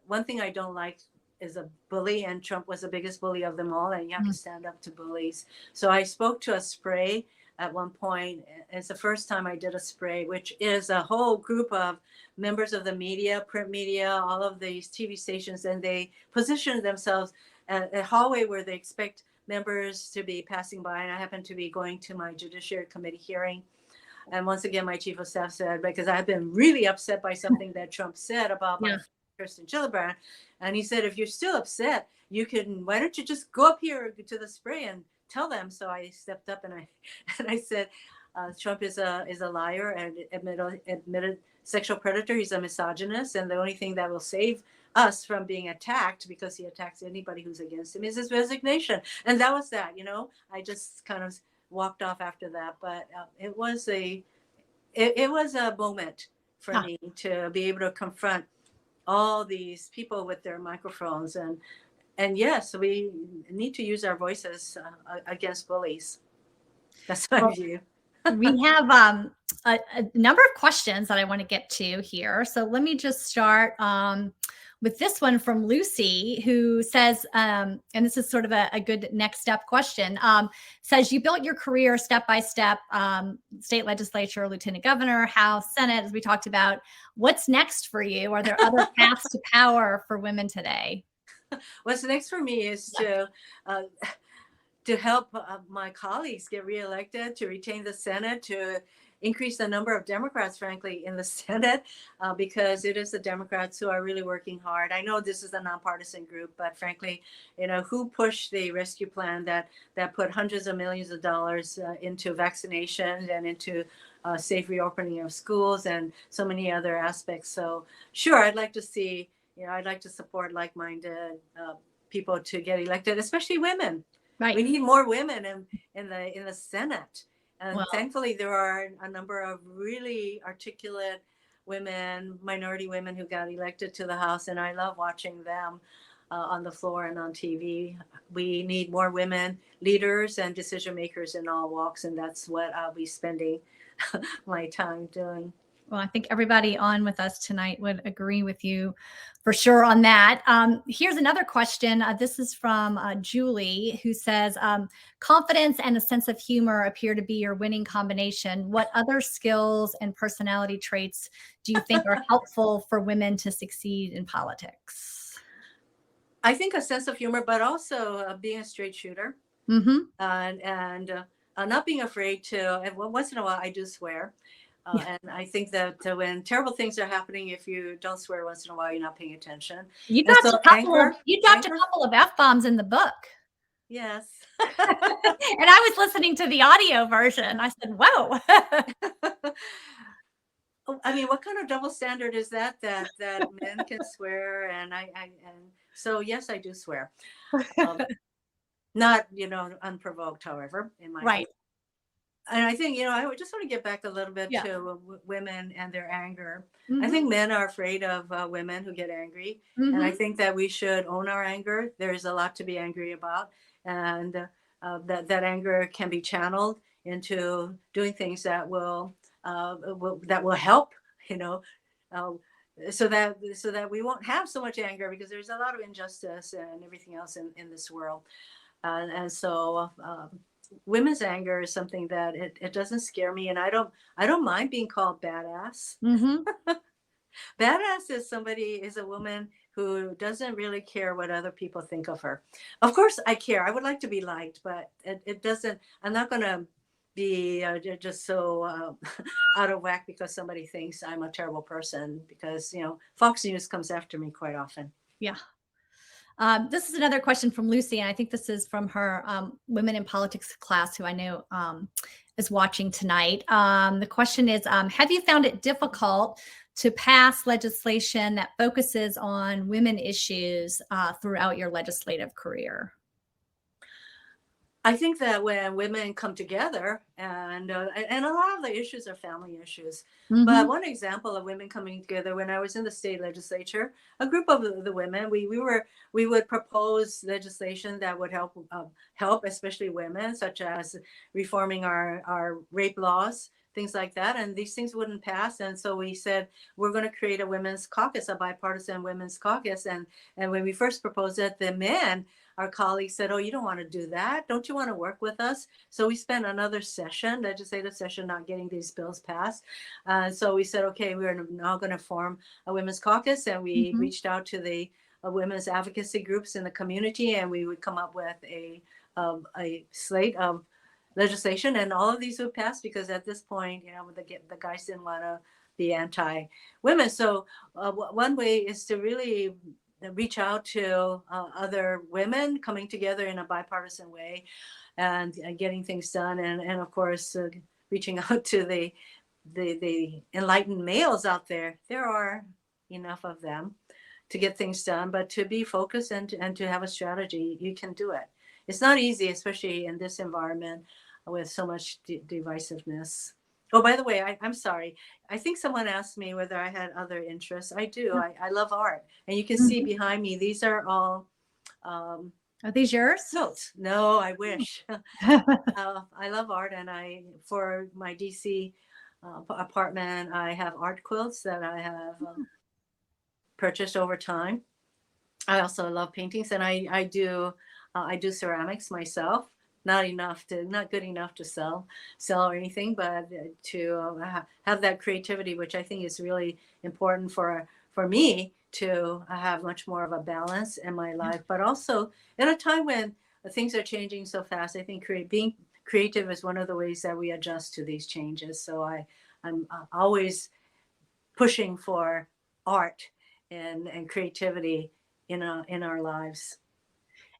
Speaker 2: one thing I don't like is a bully, and Trump was the biggest bully of them all, and you have to stand up to bullies. So I spoke to a spray at one point. It's the first time I did a spray, which is a whole group of members of the media, print media, all of these TV stations, and they position themselves at a hallway where they expect members to be passing by. And I happened to be going to my Judiciary Committee hearing. And once again, my chief of staff said, because I've been really upset by something that Trump said about my Kirsten Gillibrand. And he said, if you're still upset, why don't you just go up here to the spray and tell them? So I stepped up and I said, Trump is a liar and admitted sexual predator. He's a misogynist. And the only thing that will save us from being attacked, because he attacks anybody who's against him, is his resignation. And that was that, I just kind of walked off after that. But it was a moment for me to be able to confront all these people with their microphones, and yes, we need to use our voices against bullies. That's my view.
Speaker 1: We have a number of questions that I want to get to here. So let me just start with this one from Lucy, who says, and this is sort of a good next step question, says, you built your career step by step, state legislature, lieutenant governor, House, Senate, as we talked about. What's next for you? Are there other paths to power for women today?
Speaker 2: What's next for me is to help my colleagues get reelected, to retain the Senate, to increase the number of Democrats, frankly, in the Senate, because it is the Democrats who are really working hard. I know this is a nonpartisan group, but frankly, who pushed the rescue plan that put hundreds of millions of dollars into vaccination and into safe reopening of schools and so many other aspects. So sure, I'd like to see, I'd like to support like-minded people to get elected, especially women. Right. We need more women in the Senate. And thankfully, there are a number of really articulate women, minority women who got elected to the House. And I love watching them on the floor and on TV. We need more women leaders and decision makers in all walks. And that's what I'll be spending my time doing.
Speaker 1: Well, I think everybody on with us tonight would agree with you for sure on that. Here's another question. This is from Julie, who says, confidence and a sense of humor appear to be your winning combination. What other skills and personality traits do you think are helpful for women to succeed in politics?
Speaker 2: I think a sense of humor, but also being a straight shooter. And not being afraid to, and once in a while I do swear. And I think that when terrible things are happening, if you don't swear once in a while, you're not paying attention.
Speaker 1: You dropped a couple of F-bombs in the book.
Speaker 2: Yes.
Speaker 1: And I was listening to the audio version. I said, whoa.
Speaker 2: I mean, what kind of double standard is that men can swear? And so, yes, I do swear. Not, unprovoked, however, in my case. And I think, I would just want to get back a little bit to women and their anger. I think men are afraid of women who get angry. And I think that we should own our anger. There's a lot to be angry about. And that anger can be channeled into doing things that will help, so that we won't have so much anger, because there's a lot of injustice and everything else in this world. And so women's anger is something that it doesn't scare me, and I don't mind being called badass. Badass is a woman who doesn't really care what other people think of her. Of course I care. I would like to be liked, but it doesn't. I'm not going to be just so out of whack because somebody thinks I'm a terrible person, because Fox News comes after me quite often.
Speaker 1: Yeah. This is another question from Lucy, and I think this is from her Women in Politics class, who I know is watching tonight. The question is, have you found it difficult to pass legislation that focuses on women issues throughout your legislative career?
Speaker 2: I think that when women come together, and a lot of the issues are family issues. But
Speaker 1: Mm-hmm.
Speaker 2: one example of women coming together, when I was in the state legislature, a group of the women, we would propose legislation that would help especially women, such as reforming our rape laws, things like that. And these things wouldn't pass, and so we said we're going to create a women's caucus, a bipartisan women's caucus. And when we first proposed it, the men, our colleagues, said, "Oh, you don't want to do that? Don't you want to work with us?" So we spent another session, legislative session, not getting these bills passed. So we said, okay, we're now going to form a women's caucus, and we
Speaker 1: Mm-hmm.
Speaker 2: reached out to the women's advocacy groups in the community, and we would come up with a slate of legislation, and all of these would pass because at this point, the guys didn't want to be anti-women. So one way is to really reach out to other women coming together in a bipartisan way, and getting things done, and of course reaching out to the enlightened males out there. There are enough of them to get things done, but to be focused and to have a strategy, you can do it. It's not easy, especially in this environment with so much divisiveness. Oh, by the way, I'm sorry. I think someone asked me whether I had other interests. I do. I love art. And you can see
Speaker 1: Mm-hmm.
Speaker 2: behind me, these are all um,
Speaker 1: Are these yours?
Speaker 2: notes. No, I wish. I love art. And for my DC apartment, I have art quilts that I have purchased over time. I also love paintings, and I do ceramics myself. Not good enough to sell or anything, but to have that creativity, which I think is really important for me to have much more of a balance in my life. But also in a time when things are changing so fast, I think being creative is one of the ways that we adjust to these changes. So I'm always pushing for art and creativity in our lives.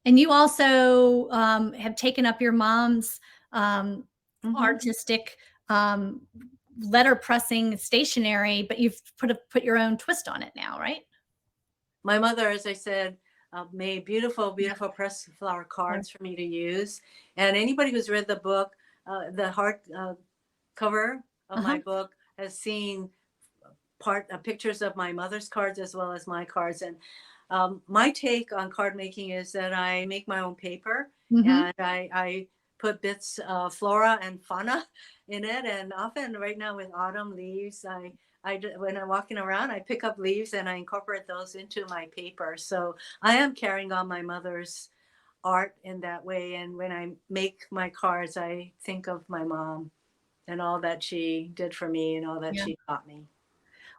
Speaker 1: And you also have taken up your mom's artistic letter pressing stationery, but you've put your own twist on it now, right?
Speaker 2: My mother, as I said, made beautiful, beautiful pressed flower cards for me to use. And anybody who's read the book, the heart cover of my book, has seen pictures of my mother's cards as well as my cards. And my take on card making is that I make my own paper, and I put bits of flora and fauna in it. And often right now with autumn leaves, when I'm walking around, I pick up leaves and I incorporate those into my paper. So I am carrying on my mother's art in that way. And when I make my cards, I think of my mom and all that she did for me and all that she taught me.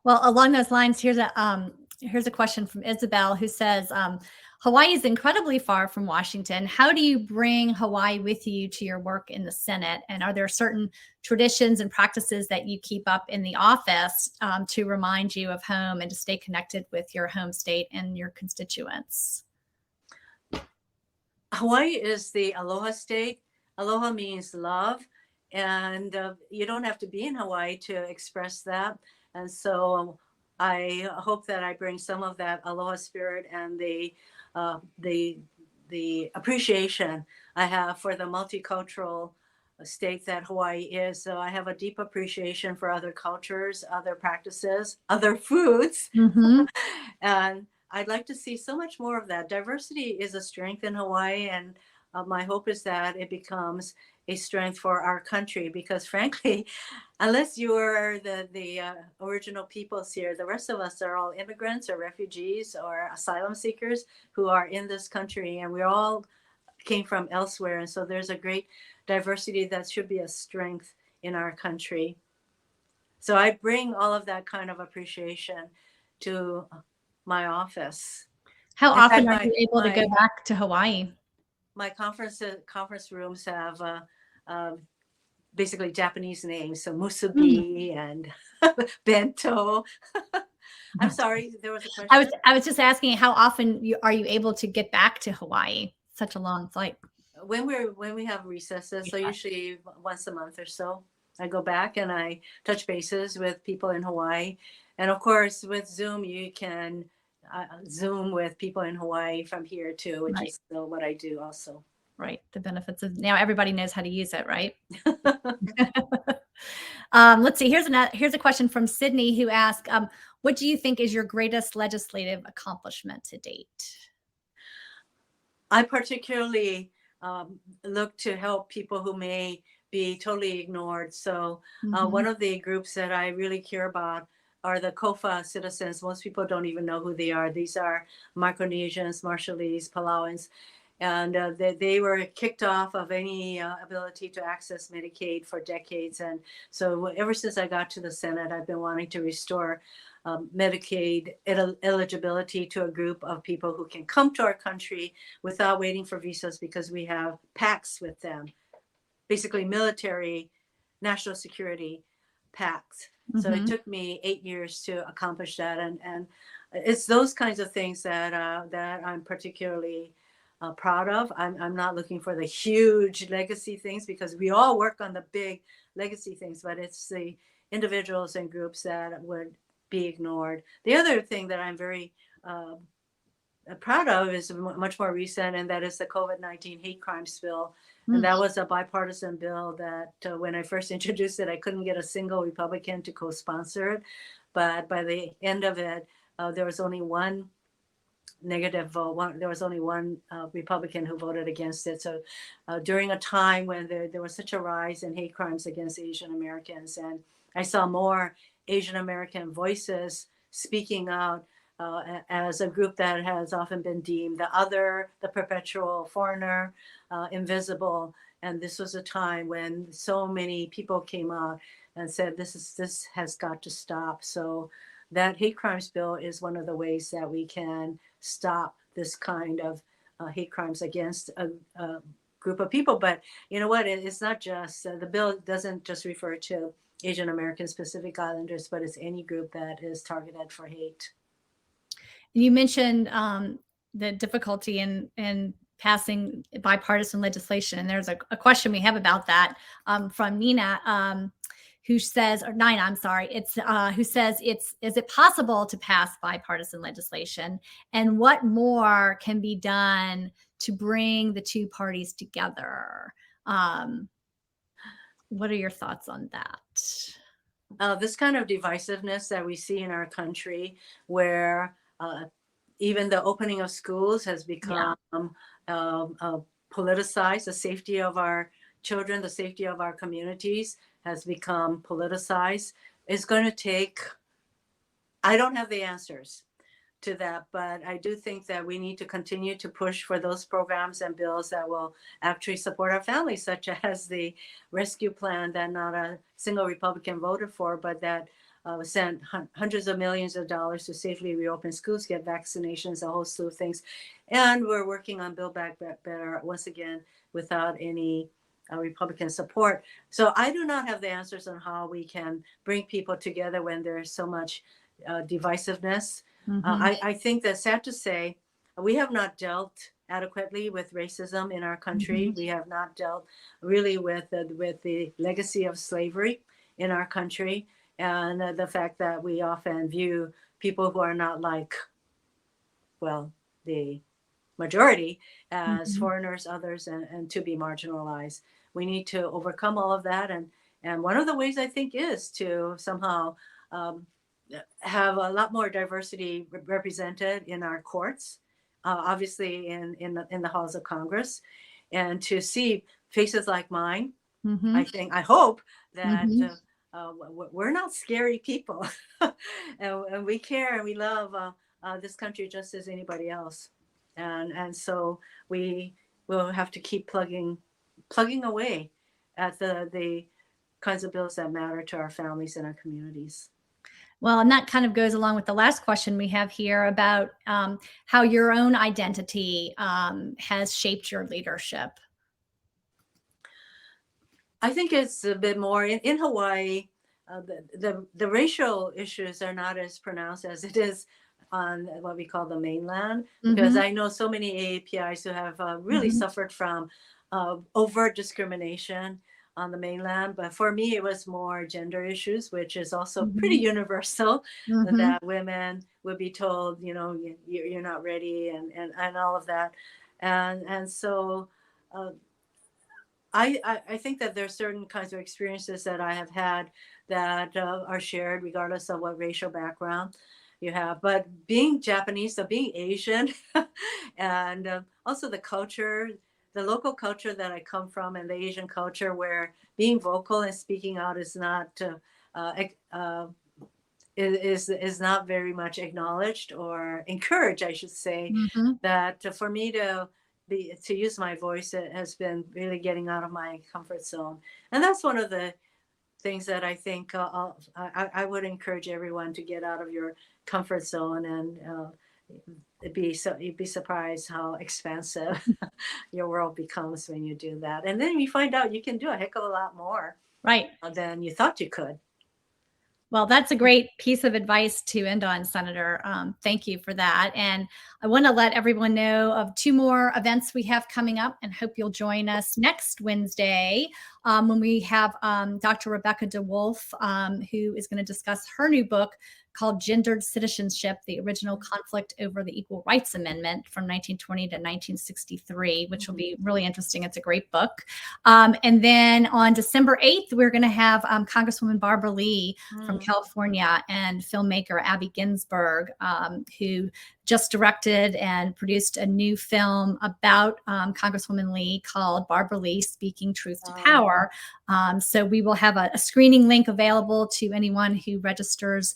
Speaker 1: Well, along those lines, here's a question from Isabel, who says, Hawaii is incredibly far from Washington. How do you bring Hawaii with you to your work in the Senate? And are there certain traditions and practices that you keep up in the office to remind you of home and to stay connected with your home state and your constituents?
Speaker 2: Hawaii is the aloha state. Aloha means love. And you don't have to be in Hawaii to express that. And so I hope that I bring some of that aloha spirit and the appreciation I have for the multicultural state that Hawaii is. So I have a deep appreciation for other cultures, other practices, other foods. And I'd like to see so much more of that. Diversity is a strength in Hawaii, and my hope is that it becomes a strength for our country, because frankly, unless you're the original peoples here, the rest of us are all immigrants or refugees or asylum seekers who are in this country, and we all came from elsewhere. And so there's a great diversity that should be a strength in our country. So I bring all of that kind of appreciation to my office.
Speaker 1: How
Speaker 2: In
Speaker 1: often
Speaker 2: fact,
Speaker 1: are you able to go back to Hawaii?
Speaker 2: My conference rooms have basically Japanese names, so musubi and bento. I'm sorry, there was a question.
Speaker 1: I was just asking, how often are you able to get back to Hawaii? Such a long flight.
Speaker 2: When we have recesses, so usually once a month or so, I go back and I touch bases with people in Hawaii. And of course, with Zoom, you can Zoom with people in Hawaii from here too, which is still what I do also.
Speaker 1: Right. The benefits of now everybody knows how to use it, right? Let's see. Here's a question from Sydney who asked, what do you think is your greatest legislative accomplishment to date?
Speaker 2: I particularly look to help people who may be totally ignored. So one of the groups that I really care about are the COFA citizens. Most people don't even know who they are. These are Micronesians, Marshallese, Palauans, and they were kicked off of any ability to access Medicaid for decades. And so ever since I got to the Senate, I've been wanting to restore Medicaid eligibility to a group of people who can come to our country without waiting for visas, because we have pacts with them, basically military, national security pacts. So it took me 8 years to accomplish that, and it's those kinds of things that that I'm particularly proud of. I'm not looking for the huge legacy things, because we all work on the big legacy things, but it's the individuals and groups that would be ignored. The other thing that I'm very proud of is much more recent, and that is the COVID-19 hate crimes bill. And that was a bipartisan bill that when I first introduced it, I couldn't get a single Republican to co-sponsor it. But by the end of it, there was only one negative vote. There was only one Republican who voted against it. So during a time when there was such a rise in hate crimes against Asian Americans, and I saw more Asian American voices speaking out as a group that has often been deemed the other, the perpetual foreigner, invisible. And this was a time when so many people came out and said, this has got to stop. So that hate crimes bill is one of the ways that we can stop this kind of hate crimes against a group of people. But you know what? It's not just, the bill doesn't just refer to Asian Americans, Pacific Islanders, but it's any group that is targeted for hate.
Speaker 1: You mentioned the difficulty in passing bipartisan legislation. And there's a question we have about that from Nina, who says, or Nina, I'm sorry, it's who says, is it possible to pass bipartisan legislation? And what more can be done to bring the two parties together? What are your thoughts on that?
Speaker 2: This kind of divisiveness that we see in our country, where even the opening of schools has become politicized. The safety of our children, the safety of our communities has become politicized. It's going to take, I don't have the answers to that, but I do think that we need to continue to push for those programs and bills that will actually support our families, such as the rescue plan that not a single Republican voted for, but that sent hundreds of millions of dollars to safely reopen schools, get vaccinations, a whole slew of things. And we're working on Build Back Better, once again, without any Republican support. So I do not have the answers on how we can bring people together when there's so much divisiveness. I think that, sad to say, we have not dealt adequately with racism in our country. We have not dealt really with the legacy of slavery in our country, and the fact that we often view people who are not like, well, the majority as foreigners, others, and to be marginalized. We need to overcome all of that. And one of the ways, I think, is to somehow have a lot more diversity represented in our courts, obviously in the halls of Congress, and to see faces like mine. I hope that we're not scary people, and we care and we love this country just as anybody else, and so we will have to keep plugging away at the kinds of bills that matter to our families and our communities.
Speaker 1: Well, and that kind of goes along with the last question we have here about how your own identity has shaped your leadership.
Speaker 2: I think it's a bit more in Hawaii. The racial issues are not as pronounced as it is on what we call the mainland, because I know so many AAPIs who have really suffered from overt discrimination on the mainland. But for me, it was more gender issues, which is also pretty universal, that women would be told, you know, you're not ready, and all of that. And so I think that there's certain kinds of experiences that I have had that are shared regardless of what racial background you have. But being Japanese, so being Asian, and also the culture, the local culture that I come from, and the Asian culture, where being vocal and speaking out is not is not very much acknowledged or encouraged, I should say.
Speaker 1: Mm-hmm.
Speaker 2: That for me to use my voice, it has been really getting out of my comfort zone, and that's one of the things that I think I would encourage everyone to get out of your comfort zone, and you'd be surprised how expansive your world becomes when you do that, and then you find out you can do a heck of a lot more
Speaker 1: Right.
Speaker 2: than you thought you could.
Speaker 1: Well, that's a great piece of advice to end on, Senator. Thank you for that. And I want to let everyone know of 2 more events we have coming up, and hope you'll join us next Wednesday when we have Dr. Rebecca DeWolf, who is going to discuss her new book called Gendered Citizenship, the Original Conflict Over the Equal Rights Amendment from 1920 to 1963, which will be really interesting. It's a great book. And then on December 8th, we're going to have Congresswoman Barbara Lee from California, and filmmaker Abby Ginsburg, who just directed and produced a new film about Congresswoman Lee called Barbara Lee Speaking Truth to Power. So we will have a screening link available to anyone who registers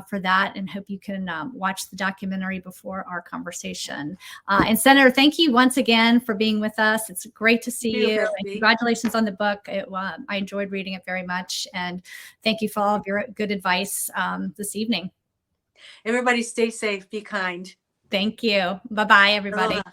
Speaker 1: for that, and hope you can watch the documentary before our conversation. And Senator, thank you once again for being with us. It's great to see you. And congratulations on the book. I enjoyed reading it very much. And thank you for all of your good advice this evening.
Speaker 2: Everybody stay safe, be kind.
Speaker 1: Thank you. Bye-bye, everybody.
Speaker 2: Aloha.